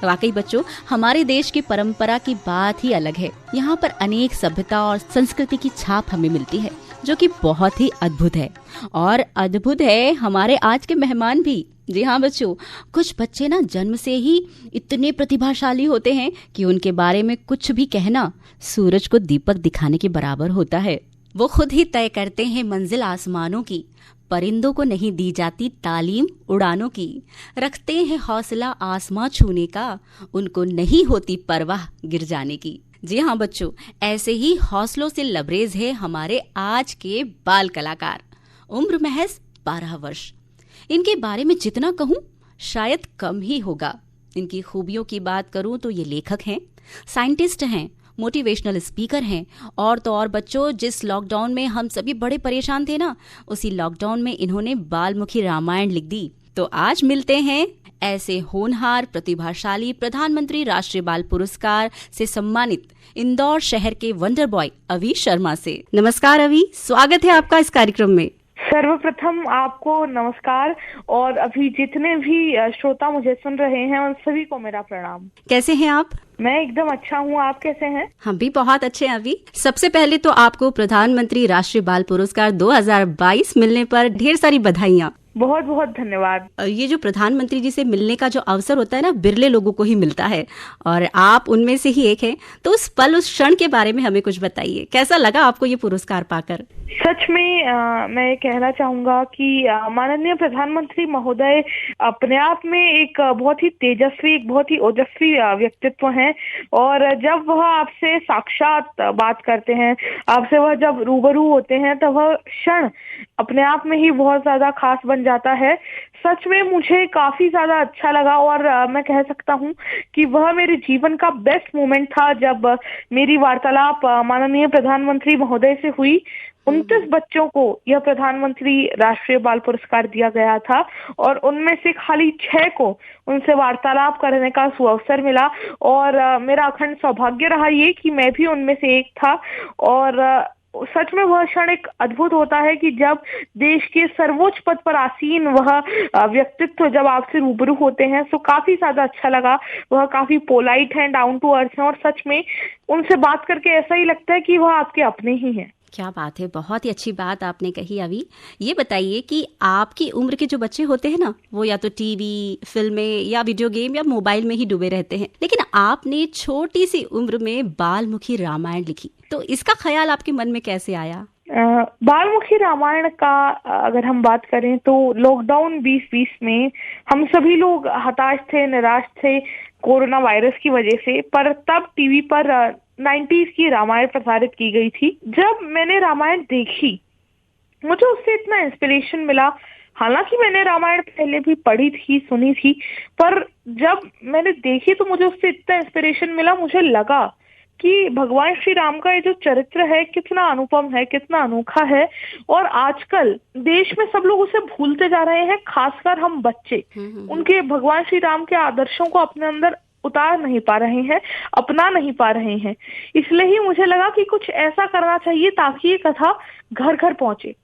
वाकई बच्चों, हमारे देश की परंपरा की बात ही अलग है। यहाँ पर अनेक सभ्यता और संस्कृति की छाप हमें मिलती है, जो कि बहुत ही अद्भुत है। और अद्भुत है हमारे आज के मेहमान भी। जी हाँ बच्चों, कुछ बच्चे ना जन्म से ही इतने प्रतिभाशाली होते हैं कि उनके बारे में कुछ भी कहना सूरज को दीपक दिखाने के बराबर होता है। वो खुद ही तय करते हैं मंजिल आसमानों की, परिंदों को नहीं दी जाती तालीम उड़ानों की, रखते हैं हौसला आसमां छूने का, उनको नहीं होती परवाह गिर जाने की। जी हाँ बच्चों, ऐसे ही हौसलों से लबरेज है हमारे आज के बाल कलाकार। उम्र महज 12 वर्ष। इनके बारे में जितना कहूँ शायद कम ही होगा। इनकी खूबियों की बात करूँ तो ये लेखक हैं, साइंटिस्ट हैं, मोटिवेशनल स्पीकर हैं, और तो और बच्चों, जिस लॉकडाउन में हम सभी बड़े परेशान थे ना, उसी लॉकडाउन में इन्होंने बालमुखी रामायण लिख दी। तो आज मिलते हैं ऐसे होनहार प्रतिभाशाली प्रधानमंत्री राष्ट्रीय बाल पुरस्कार से सम्मानित इंदौर शहर के वंडर बॉय अभी शर्मा से। नमस्कार अभी, स्वागत है आपका इस कार्यक्रम में। सर्वप्रथम आपको नमस्कार, और अभी जितने भी श्रोता मुझे सुन रहे हैं उन सभी को मेरा प्रणाम। कैसे हैं आप? मैं एकदम अच्छा हूँ, आप कैसे हैं? हम भी बहुत अच्छे हैं अभी। सबसे पहले तो आपको प्रधानमंत्री राष्ट्रीय बाल पुरस्कार 2022 मिलने पर ढेर सारी बधाइयाँ। बहुत बहुत धन्यवाद। ये जो प्रधानमंत्री जी से मिलने का जो अवसर होता है ना, बिरले लोगों को ही मिलता है, और आप उनमें से ही एक हैं। तो उस पल, उस क्षण के बारे में हमें कुछ बताइए। कैसा लगा आपको ये पुरस्कार पाकर? सच में मैं ये कहना चाहूंगा कि माननीय प्रधानमंत्री महोदय अपने आप में एक बहुत ही तेजस्वी, एक बहुत ही ओजस्वी व्यक्तित्व हैं। और जब वह आपसे साक्षात बात करते हैं, आपसे वह जब रूबरू होते हैं, तब वह क्षण अपने आप में ही बहुत ज्यादा खास बन जाता है। सच में मुझे काफी ज्यादा अच्छा लगा, और मैं कह सकता हूँ कि वह मेरे जीवन का बेस्ट मोमेंट था जब मेरी वार्तालाप माननीय प्रधानमंत्री महोदय से हुई। 29 बच्चों को यह प्रधानमंत्री राष्ट्रीय बाल पुरस्कार दिया गया था, और उनमें से खाली 6 को उनसे वार्तालाप करने का सुअवसर मिला, और मेरा अखंड सौभाग्य रहा ये कि मैं भी उनमें से एक था। और सच में वह क्षण एक अद्भुत होता है कि जब देश के सर्वोच्च पद पर आसीन वह व्यक्तित्व जब आपसे रूबरू होते हैं, तो काफी ज्यादा अच्छा लगा। वह काफी पोलाइट हैं, डाउन टू अर्थ हैं, और सच में उनसे बात करके ऐसा ही लगता है कि वह आपके अपने ही हैं। क्या बात है, बहुत ही अच्छी बात आपने कही अभी। ये बताइए कि आपकी उम्र के जो बच्चे होते हैं ना, वो या तो टीवी, फिल्में या वीडियो गेम या मोबाइल में ही डूबे रहते हैं, लेकिन आपने छोटी सी उम्र में बालमुखी रामायण लिखी, तो इसका ख्याल आपके मन में कैसे आया? बालमुखी रामायण का अगर हम बात करें तो लॉकडाउन 2020 में हम सभी लोग हताश थे, निराश थे कोरोना वायरस की वजह से। पर तब टीवी पर 90s की रामायण प्रसारित की गई थी। जब मैंने रामायण देखी, मुझे उससे इतना इंस्पिरेशन मिला। हालांकि मैंने रामायण पहले भी पढ़ी थी, सुनी थी, पर जब मैंने देखी तो मुझे उससे इतना इंस्पिरेशन मिला। मुझे लगा कि भगवान श्री राम का ये जो चरित्र है कितना अनुपम है, कितना अनोखा है, और आजकल देश में सब लोग उसे भूलते जा रहे हैं, खासकर हम बच्चे उनके भगवान श्री राम के आदर्शों को अपने अंदर उतार नहीं पा रहे हैं, अपना नहीं पा रहे हैं। इसलिए ही मुझे लगा कि कुछ ऐसा करना चाहिए ताकि ये कथा घर घर पहुंचे।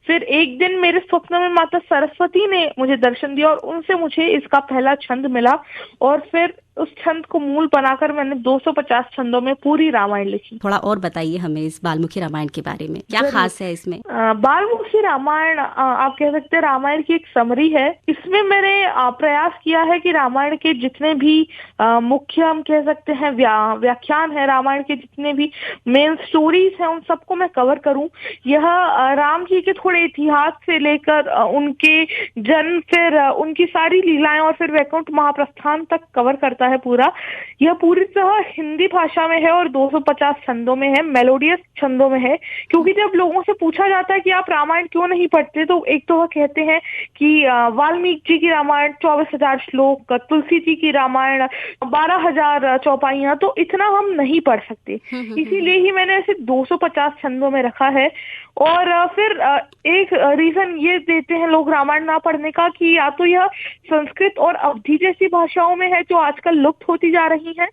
फिर एक दिन मेरे स्वप्न में माता सरस्वती ने मुझे दर्शन दिया, और उनसे मुझे इसका पहला छंद मिला, और फिर उस छंद को मूल बनाकर मैंने 250 छंदों में पूरी रामायण लिखी। थोड़ा और बताइए हमें इस बालमुखी रामायण के बारे में, क्या खास है इसमें? बालमुखी रामायण आप कह सकते हैं रामायण की एक समरी है। इसमें मैंने प्रयास किया है कि रामायण के जितने भी मुख्य, हम कह सकते हैं व्याख्यान है, रामायण के जितने भी मेन स्टोरीज हैं, उन सबको मैं कवर करूं। यह राम जी के थोड़े इतिहास से लेकर उनके जन्म, फिर उनकी सारी लीलाएं, और फिर वैकुंठ महाप्रस्थान तक कवर करता है पूरा। यह पूरी तरह हिंदी भाषा में है और 250 छंदों में है, मेलोडियस छंदों में है। क्योंकि जब लोगों से पूछा जाता है कि आप रामायण क्यों नहीं पढ़ते, तो एक तो वह कहते हैं कि वाल्मीकि जी की रामायण 24,000 श्लोक, तुलसी जी की रामायण 12,000 चौपाइयां, तो इतना हम नहीं पढ़ सकते। इसीलिए ही मैंने ऐसे 250 छंदों में रखा है। और फिर एक रीजन ये देते हैं लोग रामायण ना पढ़ने का कि या तो यह संस्कृत और अवधी जैसी भाषाओं में है जो आजकल लुप्त होती जा रही हैं,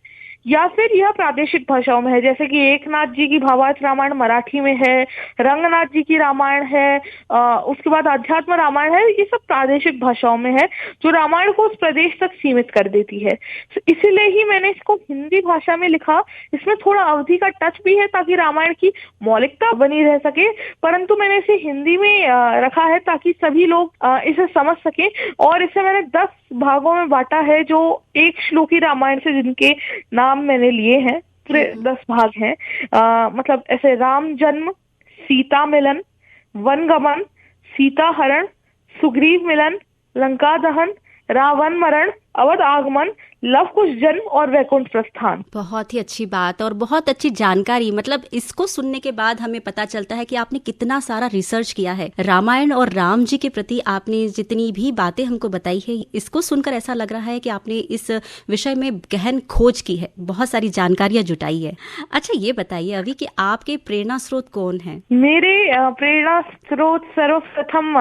या फिर यह प्रादेशिक भाषाओं में है, जैसे कि एकनाथ जी की भावार्थ रामायण मराठी में है, रंगनाथ जी की रामायण है, उसके बाद अध्यात्म रामायण है। ये सब प्रादेशिक भाषाओं में है जो रामायण को उस प्रदेश तक सीमित कर देती है। तो इसीलिए ही मैंने इसको हिंदी भाषा में लिखा। इसमें थोड़ा अवधि का टच भी है ताकि रामायण की मौलिकता बनी रह सके, परंतु मैंने इसे हिंदी में रखा है ताकि सभी लोग इसे समझ सके। और इसे मैंने 10 भागों में बांटा है, जो एक श्लोकी रामायण से जिनके नाम मैंने लिए हैं, पूरे 10 भाग हैं। मतलब ऐसे राम जन्म, सीता मिलन, वन गमन, सीता हरण, सुग्रीव मिलन, लंका दहन, रावण मरण, अवध आगमन, लव कुश जन्म और वैकुंठ प्रस्थान। बहुत ही अच्छी बात और बहुत अच्छी जानकारी। मतलब इसको सुनने के बाद हमें पता चलता है कि आपने कितना सारा रिसर्च किया है रामायण और राम जी के प्रति। आपने जितनी भी बातें हमको बताई है, इसको सुनकर ऐसा लग रहा है कि आपने इस विषय में गहन खोज की है, बहुत सारी जानकारियां जुटाई है। अच्छा, ये बताइए अभी कि आपके प्रेरणा स्रोत कौन है? मेरे प्रेरणा स्रोत सर्वप्रथम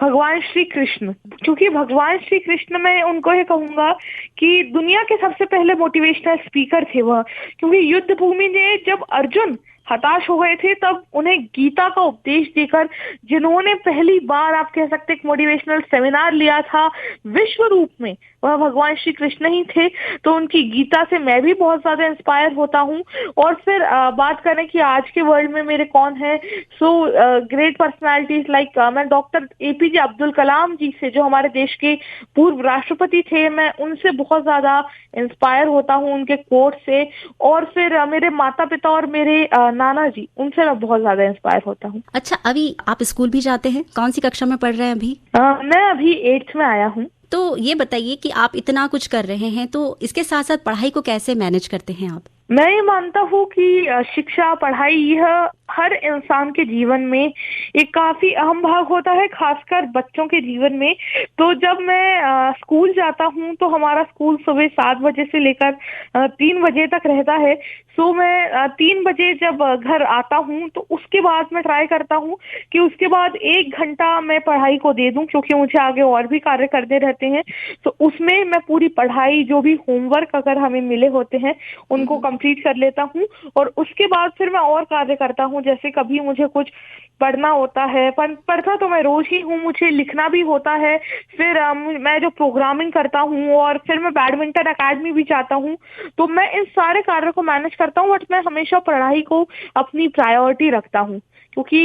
भगवान श्री कृष्ण, क्योंकि भगवान श्री कृष्ण, मैं उनको ये कहूँगा कि दुनिया के सबसे पहले मोटिवेशनल स्पीकर थे वह। क्योंकि युद्ध भूमि में जब अर्जुन हताश हो गए थे, तब उन्हें गीता का उपदेश देकर, जिन्होंने पहली बार आप कह सकते एक मोटिवेशनल सेमिनार लिया था विश्व रूप में, वह भगवान श्री कृष्ण ही थे। तो उनकी गीता से मैं भी बहुत ज्यादा इंस्पायर होता हूँ। और फिर बात करें कि आज के वर्ल्ड में मेरे कौन है, सो ग्रेट पर्सनालिटीज लाइक मैं डॉक्टर APJ अब्दुल कलाम जी से, जो हमारे देश के पूर्व राष्ट्रपति थे, मैं उनसे बहुत ज्यादा इंस्पायर होता हूँ, उनके कोट से। और फिर मेरे माता पिता और मेरे नाना जी, उनसे मैं बहुत ज्यादा इंस्पायर होता हूँ। अच्छा, अभी आप स्कूल भी जाते हैं? कौन सी कक्षा में पढ़ रहे हैं अभी? मैं अभी 8th में आया हूँ। तो ये बताइए कि आप इतना कुछ कर रहे हैं, तो इसके साथ साथ पढ़ाई को कैसे मैनेज करते हैं आप? मैं ये मानता हूँ कि शिक्षा, पढ़ाई, यह हर इंसान के जीवन में एक काफी अहम भाग होता है, खासकर बच्चों के जीवन में। तो जब मैं स्कूल जाता हूँ तो हमारा स्कूल सुबह 7 बजे से लेकर 3 बजे तक रहता है। सो मैं 3 बजे जब घर आता हूँ तो उसके बाद मैं ट्राई करता हूँ कि उसके बाद 1 घंटा मैं पढ़ाई को दे दूं, क्योंकि मुझे आगे और भी कार्य करने रहते हैं। तो उसमें मैं पूरी पढ़ाई, जो भी होमवर्क अगर हमें मिले होते हैं, उनको कंप्लीट कर लेता हूँ। और उसके बाद फिर मैं और कार्य करता हूँ, जैसे कभी मुझे कुछ पढ़ना होता है, पढ़ता तो मैं रोज ही हूँ, मुझे लिखना भी होता है। फिर मैं जो प्रोग्रामिंग करता हूँ, और फिर मैं बैडमिंटन एकेडमी भी चाहता हूँ। तो मैं इन सारे कार्यों को मैनेज करता हूँ, बट मैं हमेशा पढ़ाई को अपनी प्रायोरिटी रखता हूँ। क्योंकि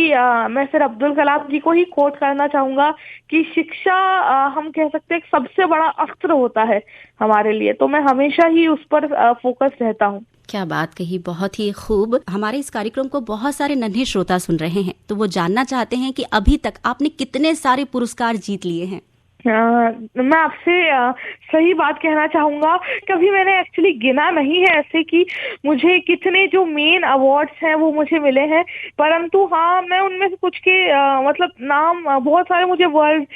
मैं फिर अब्दुल कलाम जी को ही कोट करना चाहूंगा कि शिक्षा हम कह सकते हैं सबसे बड़ा अस्त्र होता है हमारे लिए। तो मैं हमेशा ही उस पर फोकस रहता हूँ। क्या बात कही, बहुत ही खूब। हमारे इस कार्यक्रम को बहुत सारे नन्हे श्रोता सुन रहे हैं, तो वो जानना चाहते हैं कि अभी तक आपने कितने सारे पुरस्कार जीत लिए हैं। मैं आपसे सही बात कहना चाहूंगा, कभी मैंने एक्चुअली गिना नहीं है ऐसे कि मुझे कितने जो मेन अवार्ड्स हैं वो मुझे मिले हैं। परंतु हाँ, मैं उनमें से कुछ के मतलब नाम, बहुत सारे मुझे वर्ल्ड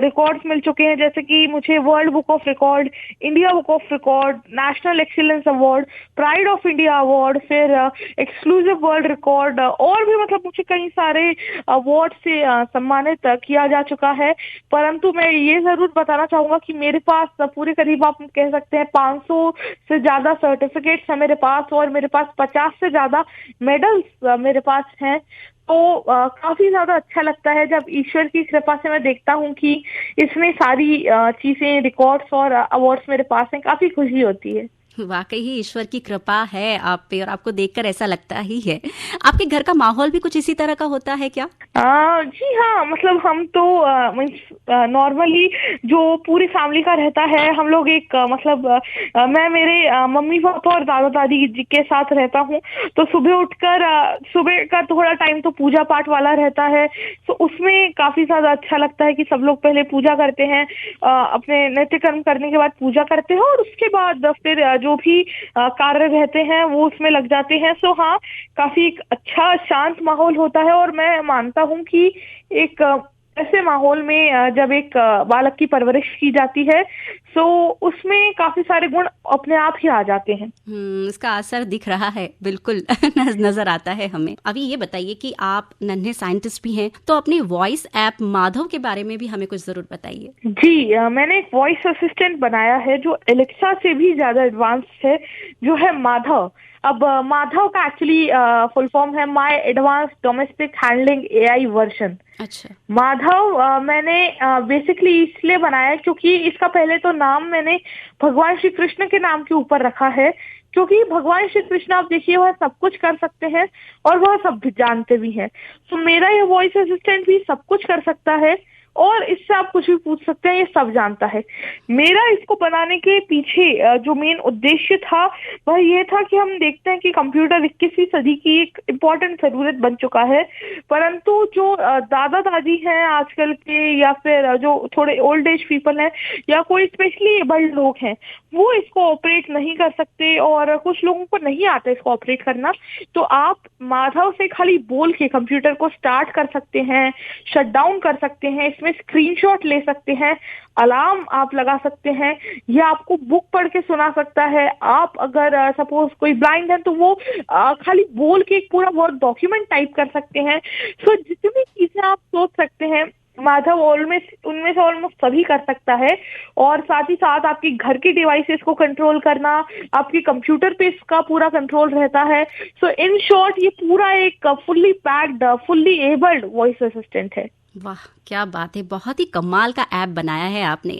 रिकॉर्ड्स मिल चुके हैं, जैसे कि मुझे world book of record, India book of record, national excellence award, pride of India award, फिर एक्सक्लूसिव वर्ल्ड रिकॉर्ड, और भी मतलब मुझे कई सारे अवार्ड से सम्मानित किया जा चुका है। परंतु मैं ये जरूर बताना चाहूंगा कि मेरे पास पूरे करीब आप कह सकते हैं 500 से ज्यादा सर्टिफिकेट्स हैं मेरे पास, और मेरे पास 50 से ज्यादा मेडल्स मेरे पास हैं। तो काफी ज्यादा अच्छा लगता है जब ईश्वर की कृपा से मैं देखता हूँ कि इसमें सारी चीजें, रिकॉर्ड्स और अवार्ड्स मेरे पास हैं। काफी खुशी होती है। वाकई ही ईश्वर की कृपा है आप पे, और आपको देखकर ऐसा लगता ही है। आपके घर का माहौल भी कुछ इसी तरह का होता है क्या? जी हाँ, मतलब हम तो नॉर्मली जो पूरी फैमिली का रहता है, हम लोग एक मतलब मैं मेरे मम्मी पापा और दादा दादी जी के साथ रहता हूँ। तो सुबह उठकर सुबह का थोड़ा टाइम तो पूजा पाठ वाला रहता है। तो उसमें काफी ज्यादा अच्छा लगता है कि सब लोग पहले पूजा करते हैं, अपने नित्य कर्म करने के बाद पूजा करते हैं, और उसके बाद फिर जो भी कार्य रहते हैं वो उसमें लग जाते हैं। सो हाँ, काफी एक अच्छा शांत माहौल होता है। और मैं मानता हूँ कि एक ऐसे माहौल में जब एक बालक की परवरिश की जाती है तो उसमें काफी सारे गुण अपने आप ही आ जाते हैं। इसका असर दिख रहा है, बिल्कुल नजर आता है हमें। अभी ये बताइए कि आप नन्हे साइंटिस्ट भी हैं, तो अपनी वॉइस ऐप माधव के बारे में भी हमें कुछ जरूर बताइए। जी, मैंने एक वॉइस असिस्टेंट बनाया है जो एलेक्सा से भी ज्यादा एडवांस है, जो है माधव। अब माधव का एक्चुअली फुल फॉर्म है my advance domestic handling AI version. अच्छा। माधव मैंने बेसिकली इसलिए बनाया है क्योंकि इसका पहले तो नाम मैंने भगवान श्री कृष्ण के नाम के ऊपर रखा है, क्योंकि भगवान श्री कृष्ण आप देखिए वह सब कुछ कर सकते हैं और वह सब भी जानते भी हैं। तो मेरा ये वॉइस असिस्टेंट भी सब कुछ कर सकता है और इससे आप कुछ भी पूछ सकते हैं, ये सब जानता है। मेरा इसको बनाने के पीछे जो मेन उद्देश्य था वह ये था कि हम देखते हैं कि कंप्यूटर 21वीं सदी की एक इम्पोर्टेंट जरूरत बन चुका है, परंतु जो दादा दादी हैं आजकल के, या फिर जो थोड़े ओल्ड एज पीपल हैं, या कोई स्पेशली एबल्ड लोग हैं, वो इसको ऑपरेट नहीं कर सकते और कुछ लोगों को नहीं आता इसको ऑपरेट करना। तो आप माधव से खाली बोल के कंप्यूटर को स्टार्ट कर सकते हैं, शट डाउन कर सकते हैं, इसमें स्क्रीनशॉट ले सकते हैं, अलार्म आप लगा सकते हैं, या आपको बुक पढ़ के सुना सकता है। आप अगर सपोज कोई ब्लाइंड है तो वो खाली बोल के एक पूरा वर्ड डॉक्यूमेंट टाइप कर सकते हैं। सो जितनी चीजें आप सोच सकते हैं माधव उनमें से ऑलमोस्ट सभी कर सकता है। और साथ ही साथ आपकी घर की डिवाइसेस को कंट्रोल करना, आपके कंप्यूटर पे इसका पूरा कंट्रोल रहता है। सो इन शॉर्ट ये पूरा एक fully packed, fully abled voice assistant है। वाह, क्या बात है, बहुत ही कमाल का ऐप बनाया है आपने।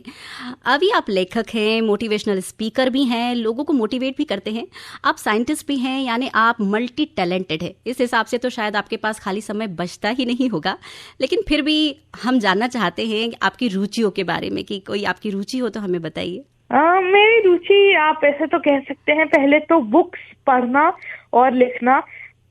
अभी आप लेखक हैं, मोटिवेशनल स्पीकर भी हैं, लोगों को मोटिवेट भी करते हैं, आप साइंटिस्ट भी हैं, यानी आप मल्टी टैलेंटेड है। इस हिसाब से तो शायद आपके पास खाली समय बचता ही नहीं होगा, लेकिन फिर भी हम जानना चाहते हैं आपकी रुचियों के बारे में, कि कोई आपकी रुचि हो तो हमें बताइए। मेरी रुचि आप ऐसे तो कह सकते हैं, पहले तो बुक्स पढ़ना और लिखना।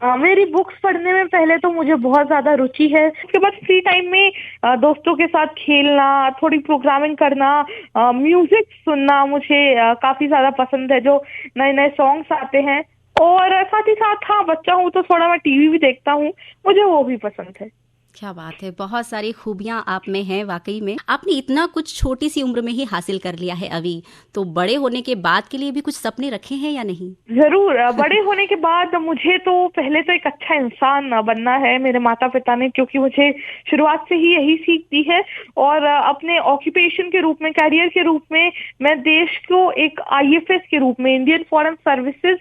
मेरी बुक्स पढ़ने में पहले तो मुझे बहुत ज्यादा रुचि है। उसके बाद फ्री टाइम में दोस्तों के साथ खेलना, थोड़ी प्रोग्रामिंग करना, म्यूजिक सुनना मुझे काफी ज्यादा पसंद है, जो नए नए सॉन्ग्स आते हैं। और साथ ही साथ हाँ, बच्चा हूँ तो थोड़ा मैं टीवी भी देखता हूँ, मुझे वो भी पसंद है। क्या बात है, बहुत सारी खूबियां आप में हैं। वाकई में आपने इतना कुछ छोटी सी उम्र में ही हासिल कर लिया है। अभी तो बड़े होने के बाद के लिए भी कुछ सपने रखे हैं या नहीं? जरूर, बड़े होने के बाद मुझे तो पहले तो एक अच्छा इंसान बनना है। मेरे माता पिता ने, क्योंकि मुझे शुरुआत से ही यही सीख दी है, और अपने ऑक्यूपेशन के रूप में, कैरियर के रूप में मैं देश को एक आईएफएस के रूप में, इंडियन फॉरेन सर्विसेज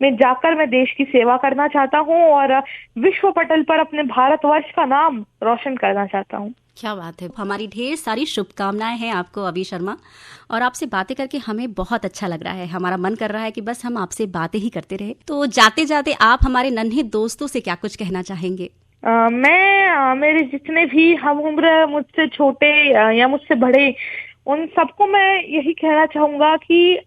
में जाकर मैं देश की सेवा करना चाहता हूँ और विश्व पटल पर अपने भारतवर्ष का नाम रोशन करना चाहता हूँ। क्या बात है, हमारी ढेर सारी शुभकामनाएं हैं आपको अभी शर्मा। और आपसे बातें करके हमें बहुत अच्छा लग रहा है, हमारा मन कर रहा है कि बस हम आपसे बातें ही करते रहे। तो जाते जाते आप हमारे नन्हे दोस्तों से क्या कुछ कहना चाहेंगे? मैं मेरे जितने भी हम उम्र, मुझसे छोटे या मुझसे बड़े, उन सबको मैं यही कहना चाहूंगा कि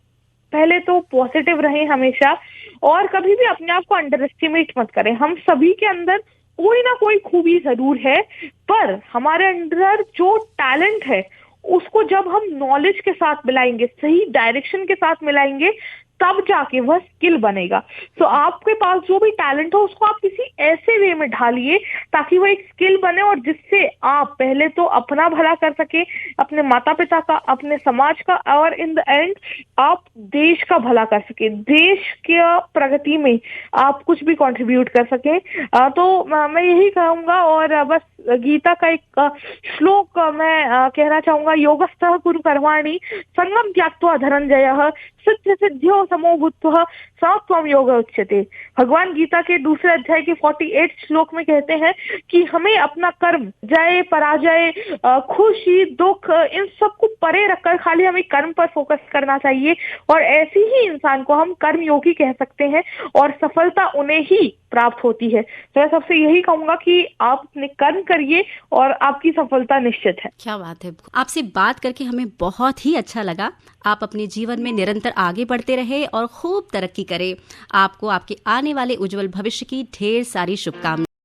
पहले तो पॉजिटिव रहें हमेशा, और कभी भी अपने आप को अंडर एस्टिमेट मत करें। हम सभी के अंदर कोई ना कोई खूबी जरूर है, पर हमारे अंदर जो टैलेंट है उसको जब हम नॉलेज के साथ मिलाएंगे, सही डायरेक्शन के साथ मिलाएंगे, तब जाके वह स्किल बनेगा। तो आपके पास जो भी टैलेंट हो उसको आप किसी ऐसे वे में ढालिए ताकि वो एक स्किल बने, और जिससे आप पहले तो अपना भला कर सके, अपने माता पिता का, अपने समाज का, और इन द एंड आप देश का भला कर सके, देश के प्रगति में आप कुछ भी कंट्रीब्यूट कर सके। तो मैं यही कहूंगा। और बस गीता का एक श्लोक मैं कहना चाहूंगा, योगस्थः कुरु कर्माणि संगम त्याक्त्वा धनंजयः सिद्ध सिद्ध्यो समो भूत्वा समत्वम योग उच्यते। भगवान गीता के दूसरे अध्याय के 48 श्लोक में कहते हैं कि हमें अपना कर्म, जय पराजय, खुशी दुख, इन सबको परे रखकर खाली हमें कर्म पर फोकस करना चाहिए, और ऐसे ही इंसान को हम कर्मयोगी कह सकते हैं, और सफलता उन्हें ही प्राप्त होती है। तो मैं सबसे यही कहूंगा कि आप अपने कर्म करिए और आपकी सफलता निश्चित है। क्या बात है, आपसे बात करके हमें बहुत ही अच्छा लगा। आप अपने जीवन में निरंतर आगे बढ़ते रहे और खूब तरक्की करें। आपको आपके आने वाले उज्जवल भविष्य की ढेर सारी शुभकामनाएं।